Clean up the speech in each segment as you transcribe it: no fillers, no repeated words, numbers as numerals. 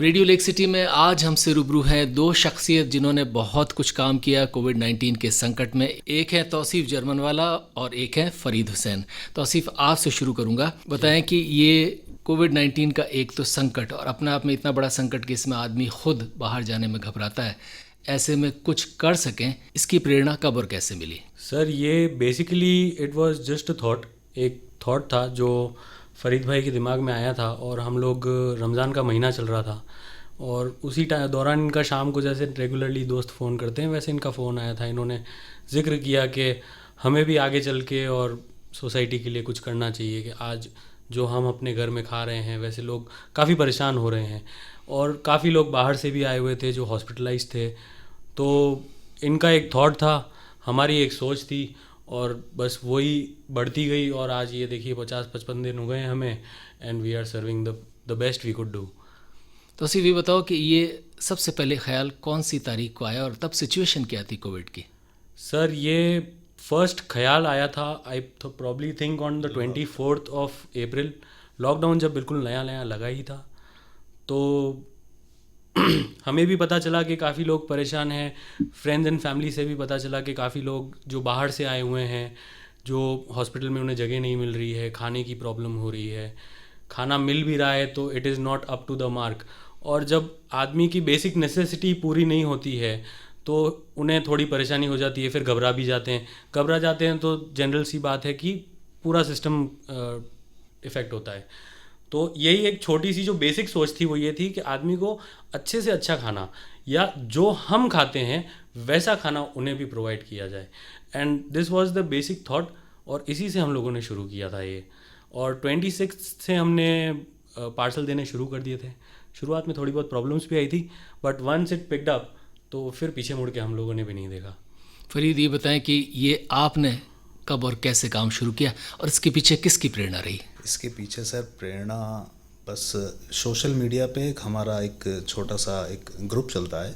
Radio lake city में आज हमसे रूबरू हैं दो शख्सियत जिन्होंने बहुत कुछ काम किया कोविड-19 के संकट में। एक है तौसीफ जर्मनवाला और एक है फरीद हुसैन। तौसीफ, आपसे शुरू करूंगा। बताएं कि ये कोविड-19 का एक तो संकट और अपने आप में इतना बड़ा संकट कि इसमें आदमी खुद बाहर जाने में घबराता है, ऐसे में कुछ कर सकें, इसकी प्रेरणा कब और कैसे मिली? सर, ये basically it was just a thought. एक थॉट था जो फ़रीद भाई के दिमाग में आया था और हम लोग रमज़ान का महीना चल रहा था और उसी दौरान इनका शाम को जैसे रेगुलरली दोस्त फ़ोन करते हैं वैसे इनका फ़ोन आया था। इन्होंने ज़िक्र किया कि हमें भी आगे चल के और सोसाइटी के लिए कुछ करना चाहिए कि आज जो हम अपने घर में खा रहे हैं वैसे लोग काफ़ी परेशान हो रहे हैं और काफ़ी लोग बाहर से भी आए हुए थे जो हॉस्पिटलाइज थे। तो इनका एक थॉट था, हमारी एक सोच थी और बस वही बढ़ती गई और आज ये देखिए 50-55 दिन हो गए हैं हमें and we are serving the best we could do. तो सिर्फ ये बताओ कि ये सबसे पहले ख्याल कौन सी तारीख को आया और तब सिचुएशन क्या थी कोविड की? सर, ये फर्स्ट ख्याल आया था I probably think on the 24th of April. Lockdown जब बिल्कुल नया नया लगा ही था तो हमें भी पता चला कि काफ़ी लोग परेशान हैं। फ्रेंड्स एंड फैमिली से भी पता चला कि काफ़ी लोग जो बाहर से आए हुए हैं, जो हॉस्पिटल में उन्हें जगह नहीं मिल रही है, खाने की प्रॉब्लम हो रही है, खाना मिल भी रहा है तो it is not up to the mark. और जब आदमी की बेसिक नेसेसिटी पूरी नहीं होती है तो उन्हें थोड़ी परेशानी हो जाती है, फिर घबरा भी जाते हैं। घबरा जाते हैं तो जनरल सी बात है कि पूरा सिस्टम इफ़ेक्ट होता है। तो यही एक छोटी सी जो बेसिक सोच थी वो ये थी कि आदमी को अच्छे से अच्छा खाना या जो हम खाते हैं वैसा खाना उन्हें भी प्रोवाइड किया जाए and this was the basic thought. और इसी से हम लोगों ने शुरू किया था ये। और 26 से हमने पार्सल देने शुरू कर दिए थे। शुरुआत में थोड़ी बहुत प्रॉब्लम्स भी आई थी but once it picked up तो फिर पीछे मुड़ के हम लोगों ने भी नहीं देखा। फरीद, ये बताएं कि ये आपने कब और कैसे काम शुरू किया और इसके पीछे किसकी प्रेरणा रही? इसके पीछे सर प्रेरणा बस सोशल मीडिया पे एक हमारा एक छोटा सा एक ग्रुप चलता है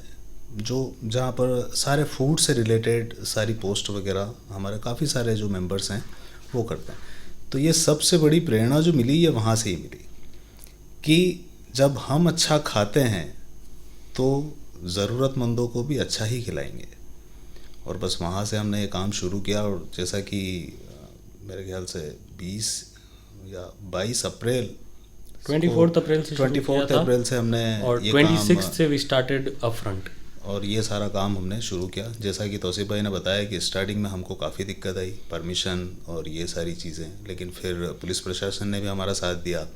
जो जहाँ पर सारे फूड से रिलेटेड सारी पोस्ट वगैरह हमारे काफ़ी सारे जो मेंबर्स हैं वो करते हैं। तो ये सबसे बड़ी प्रेरणा जो मिली ये वहाँ से ही मिली कि जब हम अच्छा खाते हैं तो ज़रूरतमंदों को भी अच्छा ही खिलाएंगे। और बस वहाँ से हमने ये काम शुरू किया और जैसा कि मेरे ख्याल से 20 या 22 अप्रैल 24 अप्रैल से शुरू किया था 24 अप्रैल से हमने और ये 26 काम से वी स्टार्टेड अप फ्रंट और ये सारा काम हमने शुरू किया। जैसा कि तौसीफ भाई ने बताया कि स्टार्टिंग में हमको काफ़ी दिक्कत आई, परमिशन और ये सारी चीज़ें, लेकिन फिर पुलिस प्रशासन ने भी हमारा साथ दिया,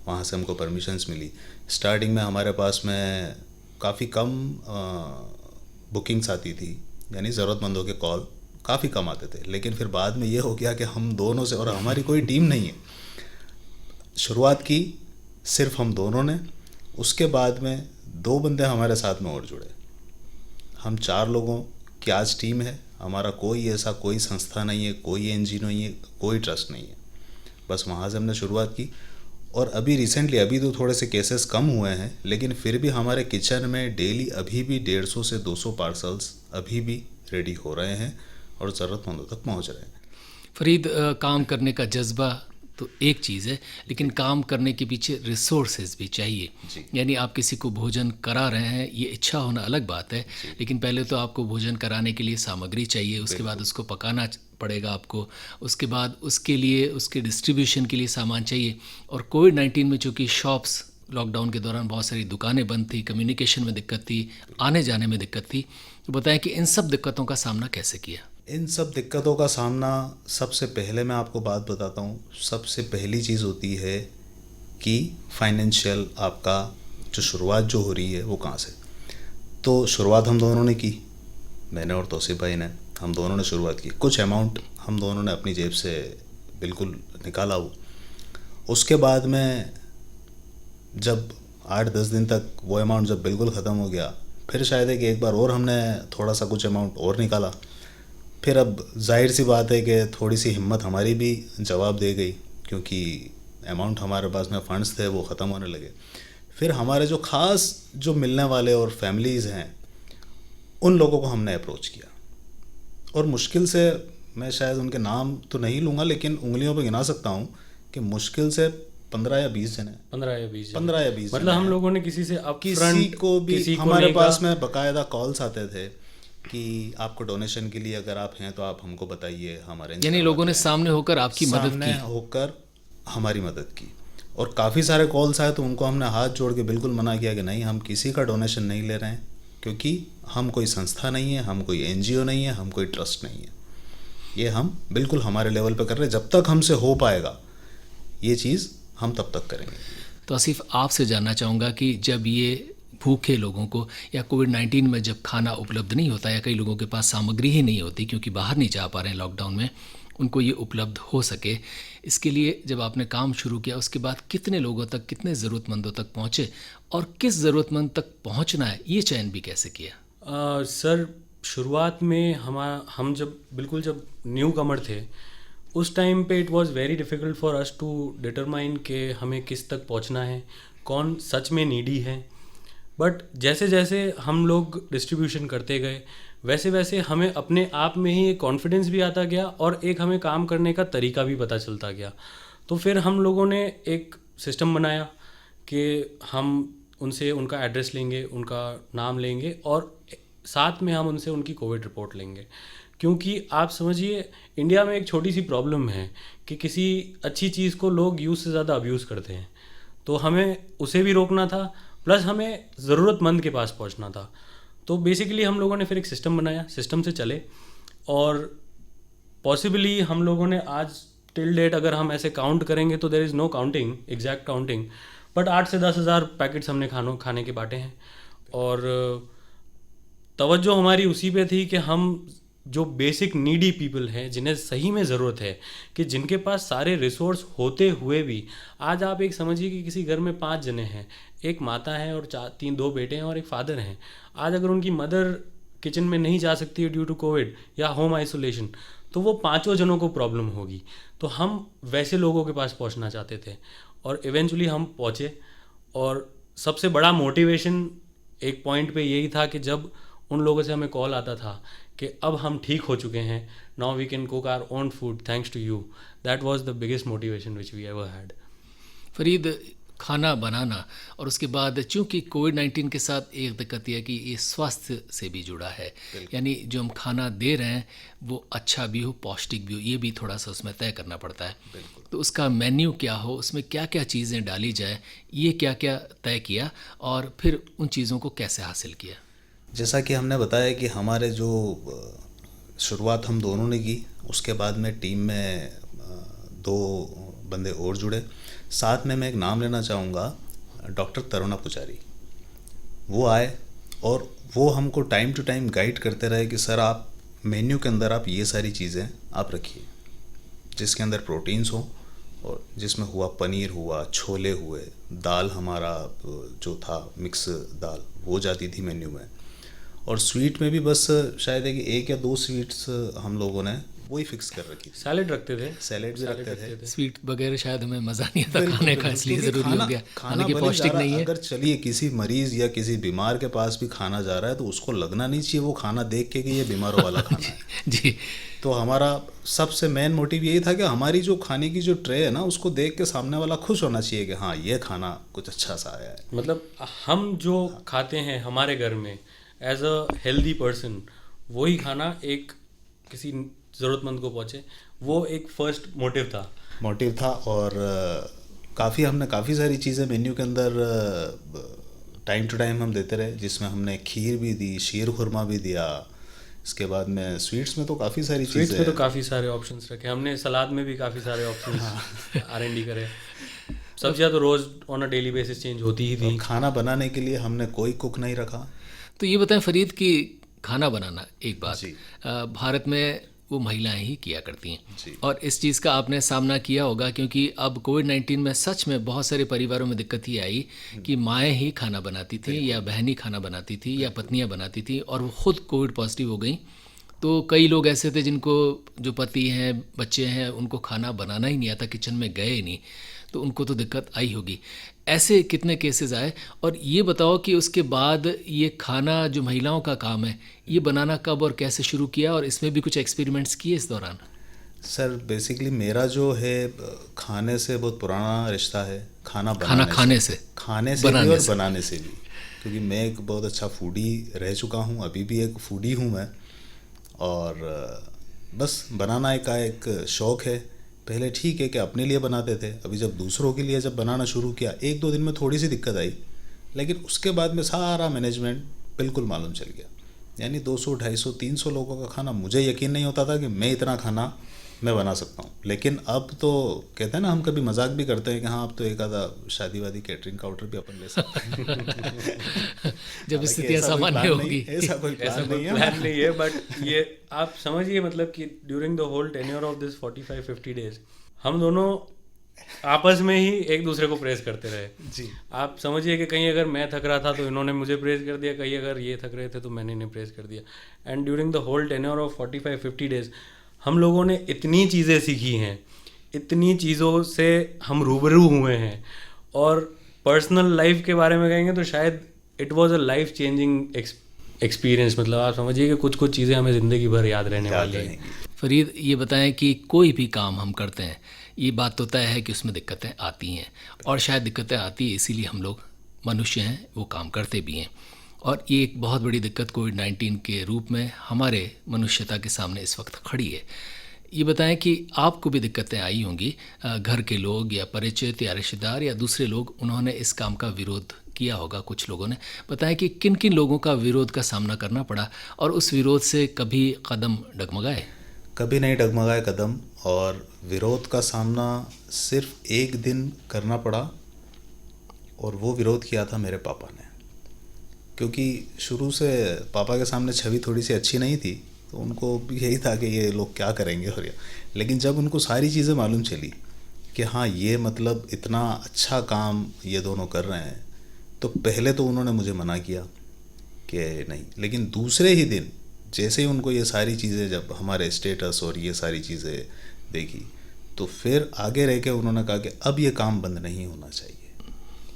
वहाँ से हमको परमिशंस मिली। स्टार्टिंग में हमारे पास में काफ़ी कम बुकिंग्स आती थी, यानी ज़रूरतमंदों के कॉल काफ़ी कम आते थे, लेकिन फिर बाद में ये हो गया कि हम दोनों से, और हमारी कोई टीम नहीं है, शुरुआत की सिर्फ हम दोनों ने। उसके बाद में 2 बंदे हमारे साथ में और जुड़े, हम 4 लोगों की आज टीम है। हमारा कोई ऐसा कोई संस्था नहीं है, कोई एनजीओ नहीं है, कोई ट्रस्ट नहीं है। बस वहाँ से हमने शुरुआत की और अभी रिसेंटली अभी तो थोड़े से केसेस कम हुए हैं, लेकिन फिर भी हमारे किचन में डेली अभी भी 150 से 200 पार्सल्स अभी भी रेडी हो रहे हैं और ज़रूरतमंदों तक पहुँच रहे हैं। फरीद, काम करने का जज्बा तो एक चीज़ है, लेकिन काम करने के पीछे रिसोर्सेज भी चाहिए। यानी आप किसी को भोजन करा रहे हैं, ये इच्छा होना अलग बात है, लेकिन पहले तो आपको भोजन कराने के लिए सामग्री चाहिए, उसके बाद उसको पकाना पड़ेगा आपको, उसके बाद उसके लिए उसके डिस्ट्रीब्यूशन के लिए सामान चाहिए। और कोविड-19 में चूँकि शॉप्स लॉकडाउन के दौरान बहुत सारी दुकानें बंद थी, कम्युनिकेशन में दिक्कत थी, आने जाने में दिक्कत थी, तो बताएं कि इन सब दिक्कतों का सामना कैसे किया? इन सब दिक्कतों का सामना सबसे पहले मैं आपको बात बताता हूँ। सबसे पहली चीज़ होती है कि फाइनेंशियल आपका जो शुरुआत जो हो रही है वो कहाँ से। तो शुरुआत हम दोनों ने की, मैंने और तौसीफ भाई ने, हम दोनों ने शुरुआत की। कुछ अमाउंट हम दोनों ने अपनी जेब से बिल्कुल निकाला हो। उसके बाद में जब 8-10 दिन तक वो अमाउंट जब बिल्कुल ख़त्म हो गया, फिर शायद है कि एक बार और हमने थोड़ा सा कुछ अमाउंट और निकाला। फिर अब जाहिर सी बात है कि थोड़ी सी हिम्मत हमारी भी जवाब दे गई, क्योंकि अमाउंट हमारे पास में फ़ंड्स थे वो ख़त्म होने लगे। फिर हमारे जो ख़ास जो मिलने वाले और फैमिलीज़ हैं उन लोगों को हमने अप्रोच किया और मुश्किल से, मैं शायद उनके नाम तो नहीं लूँगा लेकिन उंगलियों पर गिना सकता हूँ कि मुश्किल से 15 या 20 जने, 15 या 20 15 या 20 मतलब हम लोगों ने किसी से किसी को भी किसी को हमारे नहीं पास कहा। में बकायदा कॉल्स आते थे कि आपको डोनेशन के लिए अगर आप हैं तो आप हमको बताइए, हम अरेंज यानी लोगों ने सामने होकर आपकी मदद सामने की। होकर हमारी मदद की। और काफ़ी सारे कॉल्स आए तो उनको हमने हाथ जोड़ के बिल्कुल मना किया कि नहीं, हम किसी का डोनेशन नहीं ले रहे हैं, क्योंकि हम कोई संस्था नहीं है, हम कोई एनजीओ नहीं है, हम कोई ट्रस्ट नहीं है। ये हम बिल्कुल हमारे लेवल पे कर रहे हैं। जब तक हमसे हो पाएगा ये चीज़ हम तब तक करेंगे। तो आसिफ, आपसे जानना चाहूँगा कि जब ये भूखे लोगों को या कोविड-19 में जब खाना उपलब्ध नहीं होता या कई लोगों के पास सामग्री ही नहीं होती क्योंकि बाहर नहीं जा पा रहे हैं लॉकडाउन में, उनको ये उपलब्ध हो सके, इसके लिए जब आपने काम शुरू किया उसके बाद कितने लोगों तक, कितने ज़रूरतमंदों तक पहुँचे और किस ज़रूरतमंद तक पहुँचना है ये चयन भी कैसे किया? सर, शुरुआत में हम जब न्यू कमर थे, उस टाइम पे it was very difficult for us to determine कि हमें किस तक पहुंचना है, कौन सच में नीडी है। बट जैसे जैसे हम लोग डिस्ट्रीब्यूशन करते गए, वैसे वैसे हमें अपने आप में ही एक कॉन्फिडेंस भी आता गया और एक हमें काम करने का तरीका भी पता चलता गया। तो फिर हम लोगों ने एक सिस्टम बनाया कि हम उनसे उनका एड्रेस लेंगे, उनका नाम लेंगे और साथ में हम उनसे उनकी कोविड रिपोर्ट लेंगे। क्योंकि आप समझिए, इंडिया में एक छोटी सी प्रॉब्लम है कि किसी अच्छी चीज़ को लोग यूज़ से ज़्यादा अब्यूज़ करते हैं। तो हमें उसे भी रोकना था, प्लस हमें ज़रूरतमंद के पास पहुंचना था। तो बेसिकली हम लोगों ने फिर एक सिस्टम बनाया, सिस्टम से चले और पॉसिबली हम लोगों ने आज टिल डेट अगर हम ऐसे काउंट करेंगे तो there is no counting, exact counting, but 8 से 10 हज़ार पैकेट्स हमने खाने के बांटे हैं। और तवज्जो हमारी उसी पे थी कि हम जो बेसिक नीडी पीपल हैं, जिन्हें सही में ज़रूरत है, कि जिनके पास सारे रिसोर्स होते हुए भी, आज आप एक समझिए कि किसी घर में 5 जने हैं, एक माता है और 2 बेटे हैं और एक फादर हैं। आज अगर उनकी मदर किचन में नहीं जा सकती है ड्यू टू कोविड या होम आइसोलेशन, तो वो 5 जनों को प्रॉब्लम होगी। तो हम वैसे लोगों के पास पहुंचना चाहते थे और इवेंचुअली हम पहुंचे। और सबसे बड़ा मोटिवेशन एक पॉइंट पे यही था कि जब उन लोगों से हमें कॉल आता था कि अब हम ठीक हो चुके हैं, now we can cook our own food thanks to you, that was the biggest motivation which we ever had. Farid, खाना बनाना और उसके बाद चूंकि कोविड-19 के साथ एक दिक्कत यह है कि ये स्वास्थ्य से भी जुड़ा है, यानी जो हम खाना दे रहे हैं वो अच्छा भी हो, पौष्टिक भी हो, ये भी थोड़ा सा उसमें तय करना पड़ता है। तो उसका मेन्यू क्या हो, उसमें क्या क्या चीज़ें डाली जाए, ये क्या क्या तय किया और फिर उन चीज़ों को कैसे हासिल किया? जैसा कि हमने बताया कि हमारे जो शुरुआत हम दोनों ने की, उसके बाद में टीम में 2 बंदे और जुड़े। साथ में मैं एक नाम लेना चाहूँगा, डॉक्टर तरुणा पुजारी। वो आए और वो हमको टाइम टू टाइम गाइड करते रहे कि सर आप मेन्यू के अंदर आप ये सारी चीज़ें आप रखिए, जिसके अंदर प्रोटीन्स हो और जिसमें हुआ पनीर हुआ, छोले हुए, दाल हमारा जो था मिक्स दाल वो जाती थी मेन्यू में। और स्वीट में भी बस शायद है कि 1 या 2 स्वीट्स हम लोगों ने वही फिक्स कर रखी थी। सैलेड रखते थे, सैलेड भी रखते थे। स्वीट वगैरह शायद हमें मज़ा नहीं आता खाने का, इसलिए ज़रूरी हो गया, हालांकि भले पौष्टिक जा रहा, नहीं है। अगर चलिए किसी मरीज़ या किसी बीमार के पास भी खाना जा रहा है तो उसको लगना नहीं चाहिए वो खाना देख के कि ये बीमारों वाला खाना है। जी, तो हमारा सबसे मेन मोटिव यही था कि हमारी जो खाने की जो ट्रे है ना, उसको देख के सामने वाला खुश होना चाहिए कि हाँ ये खाना कुछ अच्छा सा आया है। मतलब हम जो खाते हैं हमारे घर में एज अ हेल्दी पर्सन, वही खाना एक किसी ज़रूरतमंद को पहुँचे, वो एक फर्स्ट मोटिव था। और हमने काफ़ी सारी चीज़ें मेन्यू के अंदर टाइम टू टाइम हम देते रहे, जिसमें हमने खीर भी दी, शीर खुरमा भी दिया। इसके बाद में स्वीट्स में तो काफ़ी सारी चीज़ें, स्वीट्स में तो काफ़ी सारे ऑप्शंस रखे हमने, सलाद में भी काफ़ी सारे ऑप्शंस R&D करे। सब्जियां तो रोज़ on a daily basis change होती ही थी। खाना बनाने के लिए हमने कोई कुक नहीं रखा। तो ये बताएं फरीद कि खाना बनाना एक बात, जी। भारत में वो महिलाएं ही किया करती हैं जी। और इस चीज़ का आपने सामना किया होगा, क्योंकि अब कोविड-19 में सच में बहुत सारे परिवारों में दिक्कत ये आई कि माएँ ही खाना बनाती थी या बहनें खाना बनाती थी या पत्नियां बनाती थी और वो खुद कोविड पॉजिटिव हो गई। तो कई लोग ऐसे थे जिनको, जो पति हैं, बच्चे हैं, उनको खाना बनाना ही नहीं आता, किचन में गए ही नहीं, तो उनको तो दिक्कत आई होगी। ऐसे कितने केसेस आए? और ये बताओ कि उसके बाद ये खाना जो महिलाओं का काम है, ये बनाना कब और कैसे शुरू किया और इसमें भी कुछ एक्सपेरिमेंट्स किए इस दौरान? सर बेसिकली मेरा जो है खाने से बहुत पुराना रिश्ता है, खाना खाना बनाने खाने से, से, खाने से भी बनाने और से। बनाने से भी, क्योंकि मैं एक बहुत अच्छा फूडी रह चुका हूँ, अभी भी एक फूडी हूँ मैं। और बस बनाना एक शौक़ है। पहले ठीक है कि अपने लिए बनाते थे, अभी जब दूसरों के लिए जब बनाना शुरू किया, एक दो दिन में थोड़ी सी दिक्कत आई, लेकिन उसके बाद में सारा मैनेजमेंट बिल्कुल मालूम चल गया। यानी 200, 250, 300 लोगों का खाना, मुझे यकीन नहीं होता था कि मैं इतना खाना मैं बना सकता हूँ। लेकिन अब तो कहते हैं ना, हम कभी मजाक भी करते हैं कि हाँ अब तो एक आधा शादी वादी कैटरिंग काउंटर भी अपन ले सकते हैं। जब हालांकि स्थितियाँ ऐसा कोई सामान्य प्लान नहीं, होगी। ऐसा कोई ऐसा प्लान कोई नहीं है प्लान हमारा। नहीं है, बट ये आप समझिए मतलब कि during the whole tenure of this 45-50 days हम दोनों आपस में ही एक दूसरे को प्रेस करते रहे। जी। आप समझिए कि कहीं अगर मैं थक रहा था तो इन्होंने मुझे प्रेस कर दिया, कहीं अगर ये थक रहे थे तो मैंने इन्हें प्रेस कर दिया। And during the whole tenure of 45-50 days हम लोगों ने इतनी चीज़ें सीखी हैं, इतनी चीज़ों से हम रूबरू हुए हैं। और पर्सनल लाइफ के बारे में कहेंगे तो शायद it was a life changing experience. मतलब आप समझिए कि कुछ कुछ चीज़ें हमें ज़िंदगी भर याद रहने याद वाली हैं। रहेंगी। फरीद, ये बताएं कि कोई भी काम हम करते हैं, ये बात तो तय है कि उसमें दिक्कतें आती हैं, और शायद दिक्कतें आती हैं इसीलिए हम लोग मनुष्य हैं, वो काम करते भी हैं। और ये एक बहुत बड़ी दिक्कत कोविड-19 के रूप में हमारे मनुष्यता के सामने इस वक्त खड़ी है। ये बताएं कि आपको भी दिक्कतें आई होंगी, घर के लोग या परिचित या रिश्तेदार या दूसरे लोग, उन्होंने इस काम का विरोध किया होगा कुछ लोगों ने। बताएं कि किन किन लोगों का विरोध का सामना करना पड़ा, और उस विरोध से कभी कदम डगमगाए? कभी नहीं डगमगाए कदम, और विरोध का सामना सिर्फ एक दिन करना पड़ा, और वो विरोध किया था मेरे पापा ने। क्योंकि शुरू से पापा के सामने छवि थोड़ी सी अच्छी नहीं थी, तो उनको भी यही था कि ये लोग क्या करेंगे। और लेकिन जब उनको सारी चीज़ें मालूम चली कि हाँ ये मतलब इतना अच्छा काम ये दोनों कर रहे हैं, तो पहले तो उन्होंने मुझे मना किया कि नहीं, लेकिन दूसरे ही दिन जैसे ही उनको ये सारी चीज़ें, जब हमारे स्टेटस और ये सारी चीज़ें देखी, तो फिर आगे रह के उन्होंने कहा कि अब ये काम बंद नहीं होना चाहिए।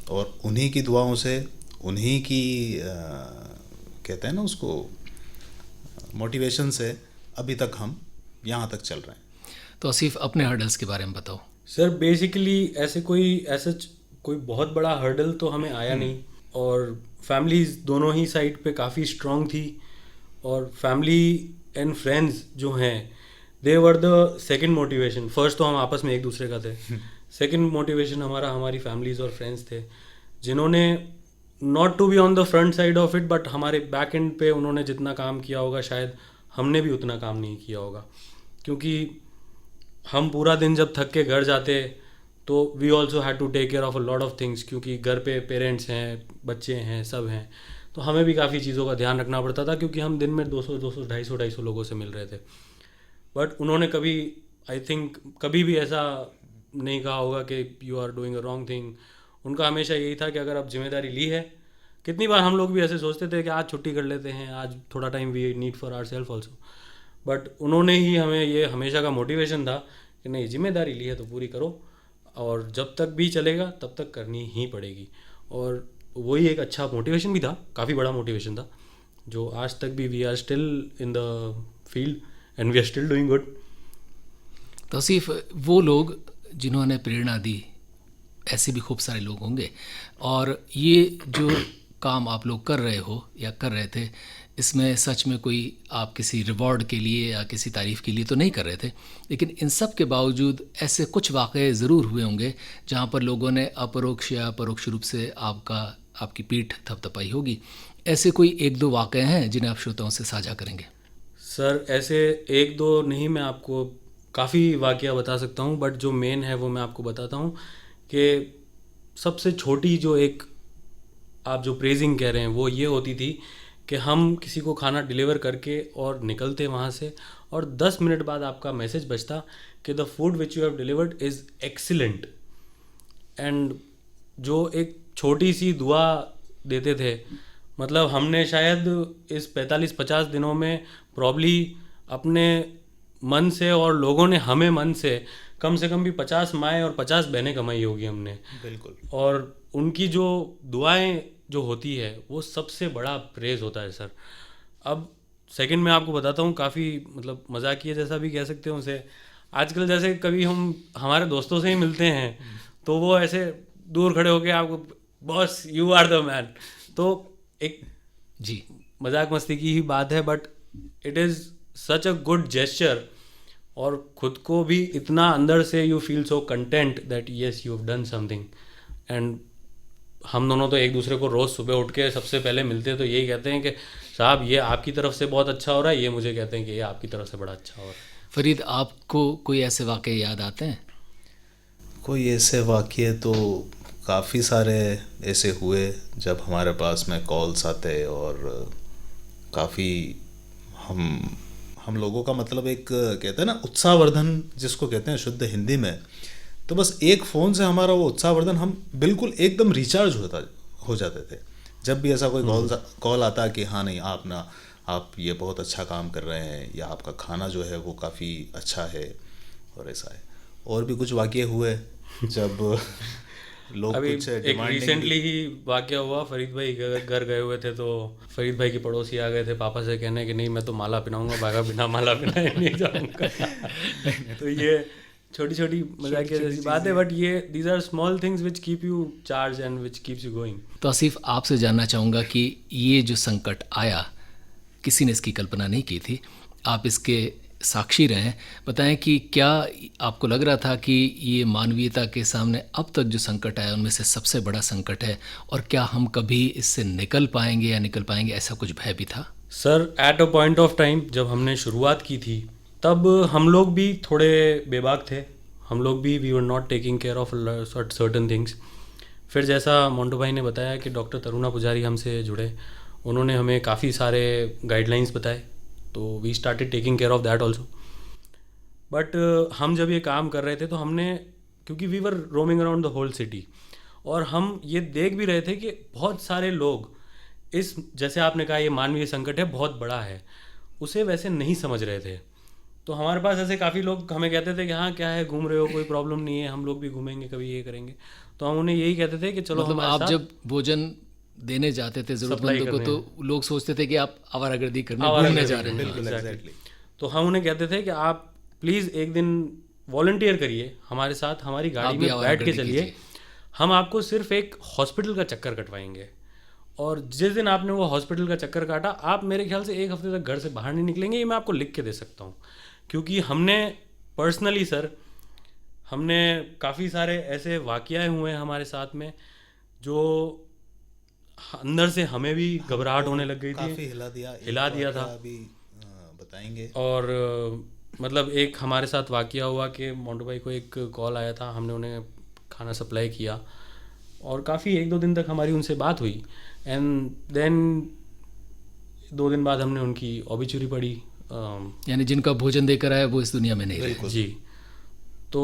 और उन्हीं की दुआओं से, उन्हीं की कहते हैं ना उसको, मोटिवेशन से अभी तक हम यहाँ तक चल रहे हैं। तो आसिफ, अपने हर्डल्स के बारे में बताओ। सर बेसिकली ऐसे कोई बहुत बड़ा हर्डल तो हमें आया नहीं। और फैमिलीज दोनों ही साइड पे काफ़ी स्ट्रांग थी, और फैमिली एंड फ्रेंड्स जो हैं they were the second motivation. First तो हम आपस में एक दूसरे का थे, सेकंड मोटिवेशन हमारी फैमिलीज और फ्रेंड्स थे, जिन्होंने not to be on the front side of it, but हमारे बैक एंड पे उन्होंने जितना काम किया होगा शायद हमने भी उतना काम नहीं किया होगा। क्योंकि हम पूरा दिन जब थक के घर जाते तो we also had to take care of a lot of things, क्योंकि घर पे पेरेंट्स हैं, बच्चे हैं, सब हैं, तो हमें भी काफ़ी चीज़ों का ध्यान रखना पड़ता था, क्योंकि हम दिन में 200, 250 लोगों से मिल रहे थे। बट उन्होंने कभी, आई थिंक कभी भी ऐसा नहीं कहा होगा कि you are doing a wrong thing. उनका हमेशा यही था कि अगर आप जिम्मेदारी ली है, कितनी बार हम लोग भी ऐसे सोचते थे कि आज छुट्टी कर लेते हैं, आज थोड़ा time we need for our self also, but उन्होंने ही हमें ये हमेशा का मोटिवेशन था कि नहीं, जिम्मेदारी ली है तो पूरी करो, और जब तक भी चलेगा तब तक करनी ही पड़ेगी। और वही एक अच्छा मोटिवेशन भी था, काफ़ी बड़ा मोटिवेशन था, जो आज तक भी we are still in the field and we are still doing good. तो आसिफ, वो लोग जिन्होंने प्रेरणा दी, ऐसे भी खूब सारे लोग होंगे, और ये जो काम आप लोग कर रहे हो या कर रहे थे, इसमें सच में कोई आप किसी रिवॉर्ड के लिए या किसी तारीफ़ के लिए तो नहीं कर रहे थे, लेकिन इन सब के बावजूद ऐसे कुछ वाक़े ज़रूर हुए होंगे जहाँ पर लोगों ने अपरोक्ष या परोक्ष रूप से आपकी पीठ थपथपाई होगी। ऐसे कोई एक दो वाक़े हैं जिन्हें आप श्रोताओं से साझा करेंगे? सर ऐसे एक दो नहीं, मैं आपको काफ़ी वाक़या बता सकता हूँ, बट जो मेन है वो मैं आपको बताता हूँ कि सबसे छोटी जो एक आप जो प्रेजिंग कह रहे हैं वो ये होती थी कि हम किसी को खाना डिलीवर करके और निकलते वहाँ से, और 10 मिनट बाद आपका मैसेज बजता कि the food which you have delivered is excellent. And जो एक छोटी सी दुआ देते थे, मतलब हमने शायद इस 45-50 दिनों में प्रॉब्ली अपने मन से, और लोगों ने हमें मन से कम भी 50 माएँ और 50 बहनें कमाई होगी हमने। बिल्कुल। और उनकी जो दुआएं जो होती है वो सबसे बड़ा प्रेज़ होता है सर। अब सेकंड में आपको बताता हूँ, काफ़ी मतलब मजाकिया जैसा भी कह सकते हो उसे। आजकल जैसे कभी हम हमारे दोस्तों से ही मिलते हैं तो वो ऐसे दूर खड़े होके आपको boss you are the man, तो एक जी मजाक मस्ती की ही बात है, but it is such a good gesture, और खुद को भी इतना अंदर से you feel so content that yes you have done something. And हम दोनों तो एक दूसरे को रोज़ सुबह उठ के सबसे पहले मिलते हैं तो यही कहते हैं कि साहब ये आपकी तरफ से बहुत अच्छा हो रहा है, ये मुझे कहते हैं कि ये आपकी तरफ से बड़ा अच्छा हो रहा है। फरीद, आपको कोई ऐसे वाक़े याद आते हैं? कोई ऐसे वाक़ये तो काफ़ी सारे ऐसे हुए जब हमारे पास में कॉल्स आते और काफ़ी हम लोगों का मतलब एक कहते हैं ना उत्साहवर्धन जिसको कहते हैं शुद्ध हिंदी में, तो बस एक फ़ोन से हमारा वो उत्साहवर्धन हम बिल्कुल एकदम रिचार्ज हो जाते थे। जब भी ऐसा कोई कॉल आता कि हाँ नहीं आप ये बहुत अच्छा काम कर रहे हैं या आपका खाना जो है वो काफ़ी अच्छा है और ऐसा है। और भी कुछ वाक़ये हुए जब लोग अभी कुछ एक डिमांडिंग रिसेंटली ही वाक़या हुआ, फरीद भाई घर गए हुए थे तो फरीद भाई के पड़ोसी आ गए थे पापा से कहने कि नहीं मैं तो माला पहनाऊंगा, बागा बिना माला पहनाए नहीं जाऊंगा। तो ये छोटी छोटी मजाकिया जैसी बात है, बट ये these are small things which keep you charge and which keeps you going. तो आसिफ, आपसे जानना चाहूँगा कि ये जो संकट आया, किसी ने इसकी कल्पना नहीं की थी, आप इसके साक्षी रहे हैं। बताएं कि क्या आपको लग रहा था कि ये मानवीयता के सामने अब तक जो संकट आया उनमें से सबसे बड़ा संकट है, और क्या हम कभी इससे निकल पाएंगे, ऐसा कुछ भय भी था? Sir at a point of time जब हमने शुरुआत की थी तब हम लोग भी थोड़े बेबाक थे, हम लोग भी we were not taking care of certain things. फिर जैसा मोंटू भाई ने बताया कि डॉक्टर तरुणा पुजारी हमसे जुड़े, उन्होंने हमें काफ़ी सारे गाइडलाइंस बताए, तो we started taking care of that also. But हम जब ये काम कर रहे थे तो हमने, क्योंकि we were roaming around the whole city, और हम ये देख भी रहे थे कि बहुत सारे लोग इस, जैसे आपने कहा ये मानवीय संकट है बहुत बड़ा है, उसे वैसे नहीं समझ रहे थे। तो हमारे पास ऐसे काफ़ी लोग हमें कहते थे कि हाँ क्या है, घूम रहे हो, कोई प्रॉब्लम नहीं है, हम लोग भी घूमेंगे, कभी ये करेंगे। तो हम उन्हें यही कहते थे कि चलो मतलब हमारे आप साथ जब भोजन देने जाते थे ज़रूरतमंदों को तो लोग सोचते थे कि आप आवारागर्दी करने घूमने जा रहे हैं। बिल्कुल एग्जैक्टली। तो हम उन्हें कहते थे कि आप प्लीज़ एक दिन वॉलंटियर करिए हमारे साथ, हमारी गाड़ी में बैठ के चलिए, हम आपको सिर्फ एक हॉस्पिटल का चक्कर कटवाएंगे। और जिस दिन आपने वो हॉस्पिटल का चक्कर काटा, आप मेरे ख्याल से 1 हफ्ते तक घर से बाहर नहीं निकलेंगे, ये मैं आपको लिख के दे सकता हूँ। क्योंकि हमने पर्सनली सर, हमने काफ़ी सारे ऐसे वाक़याएँ हुए हैं हमारे साथ में जो अंदर से हमें भी घबराहट होने लग गई थी, काफ़ी हिला दिया था। अभी बताएंगे। और मतलब एक हमारे साथ वाक़या हुआ कि मोंटू भाई को एक कॉल आया था, हमने उन्हें खाना सप्लाई किया और काफ़ी 1-2 दिन तक हमारी उनसे बात हुई, एंड देन 2 दिन बाद हमने उनकी ऑबिचुरी पढ़ी। यानी जिनका भोजन देकर आया वो इस दुनिया में नहीं रहे। जी, तो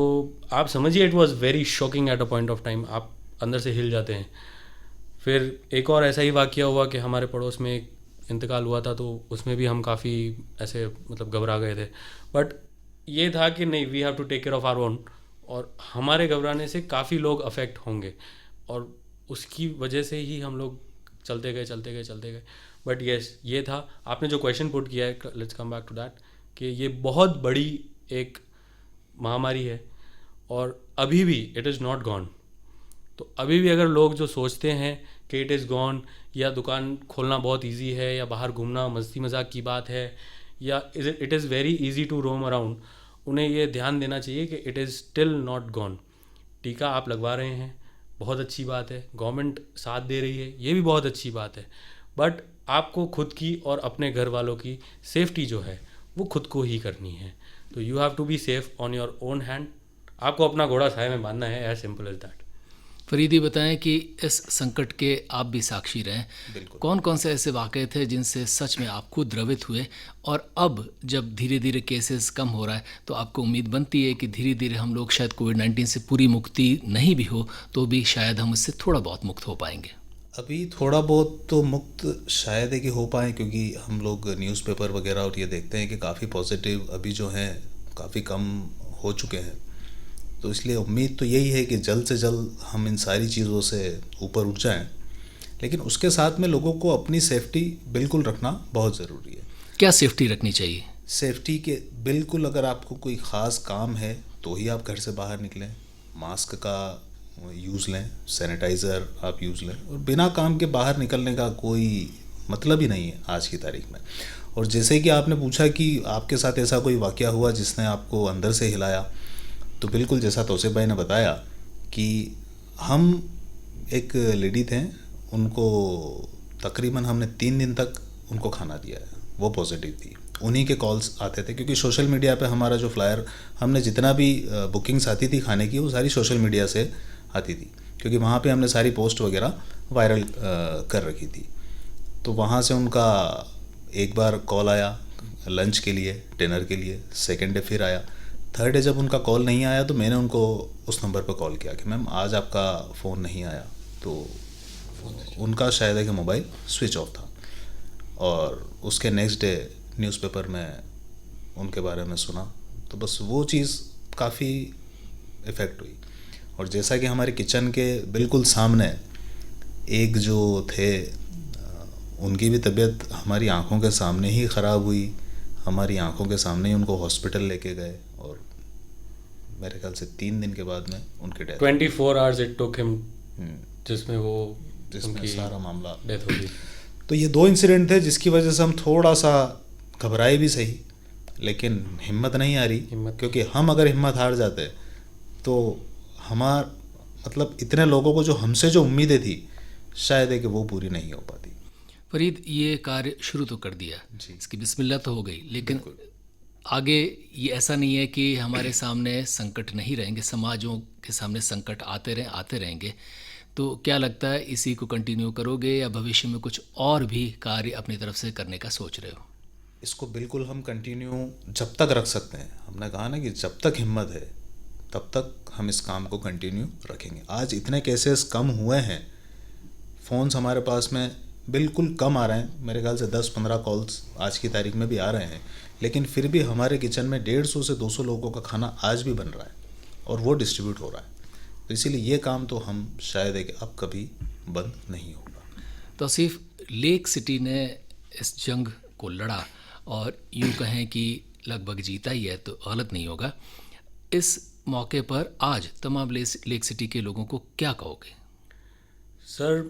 आप समझिए it was very shocking at a point of time, आप अंदर से हिल जाते हैं। फिर एक और ऐसा ही वाक़या हुआ कि हमारे पड़ोस में एक इंतकाल हुआ था, तो उसमें भी हम काफ़ी ऐसे मतलब घबरा गए थे। बट ये था कि नहीं, we have to take care of our own, और हमारे घबराने से काफ़ी लोग अफेक्ट होंगे, और उसकी वजह से ही हम लोग चलते गए। बट येस, ये था आपने जो क्वेश्चन पुट किया है, let's come back to that, कि ये बहुत बड़ी एक महामारी है और अभी भी इट इज़ नॉट गॉन। तो अभी भी अगर लोग जो सोचते हैं कि इट इज़ गॉन, या दुकान खोलना बहुत इजी है, या बाहर घूमना मस्ती मजाक की बात है, या it is very easy to roam around, उन्हें ये ध्यान देना चाहिए कि it is still not gone. टीका आप लगवा रहे हैं, बहुत अच्छी बात है, गवर्नमेंट साथ दे रही है, ये भी बहुत अच्छी बात है, बट आपको खुद की और अपने घर वालों की सेफ्टी जो है वो खुद को ही करनी है। तो you have to be safe on your own hand, आपको अपना घोड़ा साए में बांधना है, as simple as that. Faridi, बताएं कि इस संकट के आप भी साक्षी रहे, कौन कौन से ऐसे वाक़े थे जिनसे सच में आप खुद द्रवित हुए, और अब जब धीरे धीरे केसेस कम हो रहा है तो आपको उम्मीद बनती है कि धीरे धीरे हम लोग शायद कोविड-19 से पूरी मुक्ति नहीं भी हो तो भी शायद हम इससे थोड़ा बहुत मुक्त हो पाएंगे? अभी थोड़ा बहुत तो मुक्त शायद है कि हो पाए, क्योंकि हम लोग न्यूज़पेपर वगैरह और ये देखते हैं कि काफ़ी पॉजिटिव अभी जो हैं काफ़ी कम हो चुके हैं। तो इसलिए उम्मीद तो यही है कि जल्द से जल्द हम इन सारी चीज़ों से ऊपर उठ जाएं, लेकिन उसके साथ में लोगों को अपनी सेफ्टी बिल्कुल रखना बहुत ज़रूरी है। क्या सेफ्टी रखनी चाहिए? सेफ्टी के बिल्कुल, अगर आपको कोई ख़ास काम है तो ही आप घर से बाहर निकलें, मास्क का यूज़ लें, सैनिटाइज़र आप यूज़ लें, और बिना काम के बाहर निकलने का कोई मतलब ही नहीं है आज की तारीख में। और जैसे कि आपने पूछा कि आपके साथ ऐसा कोई वाक़या हुआ जिसने आपको अंदर से हिलाया, तो बिल्कुल जैसा तौसीफ़ भाई ने बताया कि हम एक लेडी थे, उनको तकरीबन हमने 3 दिन तक उनको खाना दिया है, वो पॉजिटिव थी। उन्हीं के कॉल्स आते थे, क्योंकि सोशल मीडिया पे हमारा जो फ्लायर, हमने जितना भी बुकिंग्स आती थी खाने की, वो सारी सोशल मीडिया से आती थी, क्योंकि वहाँ पे हमने सारी पोस्ट वगैरह वायरल कर रखी थी। तो वहाँ से उनका एक बार कॉल आया लंच के लिए, डिनर के लिए, सेकेंड डे फिर आया, थर्ड डे जब उनका कॉल नहीं आया तो मैंने उनको उस नंबर पर कॉल किया कि मैम आज आपका फ़ोन नहीं आया। तो उनका शायद है कि मोबाइल स्विच ऑफ था, और उसके नेक्स्ट डे न्यूज़पेपर में उनके बारे में सुना, तो बस वो चीज़ काफ़ी इफ़ेक्ट हुई। और जैसा कि हमारे किचन के बिल्कुल सामने एक जो थे, उनकी भी तबीयत हमारी आंखों के सामने ही ख़राब हुई, हमारी आंखों के सामने ही उनको हॉस्पिटल लेके गए, और मेरे ख्याल से 3 दिन के बाद में उनकी death. 24 hours it took him, जिसमें जिसमें सारा मामला डेथ हो गई। तो ये 2 इंसिडेंट थे जिसकी वजह से हम थोड़ा सा घबराए भी सही, लेकिन हिम्मत नहीं आ रही, क्योंकि हम अगर हिम्मत हार जाते तो मतलब इतने लोगों को जो हमसे जो उम्मीदें थी, शायद है कि वो पूरी नहीं हो पाती। फरीद, ये कार्य शुरू तो कर दिया, इसकी बिस्मिल्लाह तो हो गई, लेकिन आगे ये ऐसा नहीं है कि हमारे सामने संकट नहीं रहेंगे, समाजों के सामने संकट आते रहेंगे। तो क्या लगता है, इसी को कंटिन्यू करोगे या भविष्य में कुछ और भी कार्य अपनी तरफ से करने का सोच रहे हो? इसको बिल्कुल हम कंटिन्यू जब तक रख सकते हैं। हमने कहा ना कि जब तक हिम्मत है तब तक हम इस काम को कंटिन्यू रखेंगे। आज इतने केसेस कम हुए हैं, फ़ोन्स हमारे पास में बिल्कुल कम आ रहे हैं, मेरे ख्याल से 10-15 कॉल्स आज की तारीख में भी आ रहे हैं, लेकिन फिर भी हमारे किचन में 150 से 200 लोगों का खाना आज भी बन रहा है, और वो डिस्ट्रीब्यूट हो रहा है। तो इसीलिए ये काम तो हम शायद है कि अब कभी बंद नहीं होगा। तौसीफ़, लेक सिटी ने इस जंग को लड़ा और यूँ कहें कि लगभग जीता ही है तो गलत नहीं होगा। इस मौके पर आज तमाम लेक सिटी के लोगों को क्या कहोगे? सर,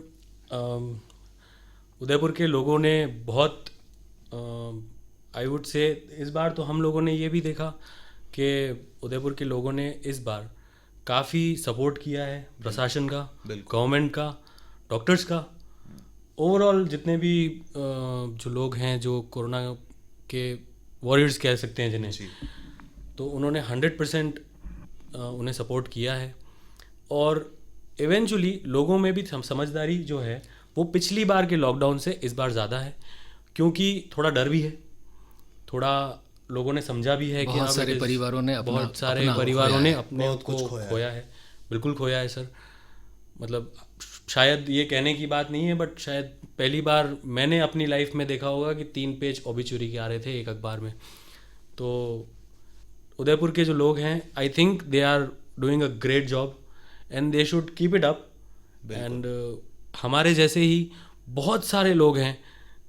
उदयपुर के लोगों ने बहुत, आई वुड से, इस बार तो हम लोगों ने ये भी देखा कि उदयपुर के लोगों ने इस बार काफ़ी सपोर्ट किया है प्रशासन का, गवर्नमेंट का, डॉक्टर्स का, ओवरऑल जितने भी जो लोग हैं जो कोरोना के वॉरियर्स कह सकते हैं जिन्हें, तो उन्होंने 100% उन्हें सपोर्ट किया है। और इवेंचुअली लोगों में भी समझदारी जो है वो पिछली बार के लॉकडाउन से इस बार ज़्यादा है, क्योंकि थोड़ा डर भी है, थोड़ा लोगों ने समझा भी है कि बहुत सारे परिवारों ने अपने को खोया है। बिल्कुल खोया है सर, मतलब शायद ये कहने की बात नहीं है, बट शायद पहली बार मैंने अपनी लाइफ में देखा होगा कि 3 पेज ओबिचुरी के आ रहे थे एक अखबार में। तो उदयपुर के जो लोग हैं, I think they are doing a great job and they should keep it up. And हमारे जैसे ही बहुत सारे लोग हैं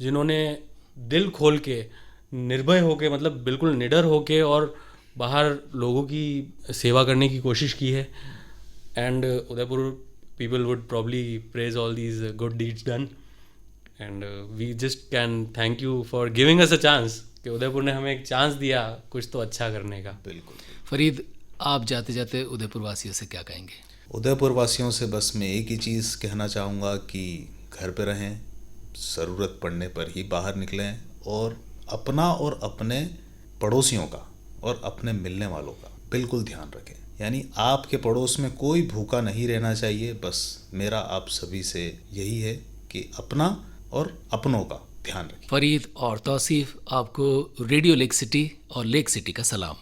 जिन्होंने दिल खोल के, निर्भय होके, मतलब बिल्कुल निडर होके और बाहर लोगों की सेवा करने की कोशिश की है। And Udaipur people would probably praise all these good deeds done, and we just can thank you for giving us a chance कि उदयपुर ने हमें एक चांस दिया कुछ तो अच्छा करने का। बिल्कुल। फरीद, आप जाते जाते उदयपुर वासियों से क्या कहेंगे? उदयपुर वासियों से बस मैं एक ही चीज़ कहना चाहूँगा कि घर पे रहें, ज़रूरत पड़ने पर ही बाहर निकलें, और अपना और अपने पड़ोसियों का और अपने मिलने वालों का बिल्कुल ध्यान रखें। यानी आपके पड़ोस में कोई भूखा नहीं रहना चाहिए। बस मेरा आप सभी से यही है कि अपना और अपनों का ध्यान रखें। फरीद और तौसीफ़, आपको रेडियो लेक सिटी और लेक सिटी का सलाम।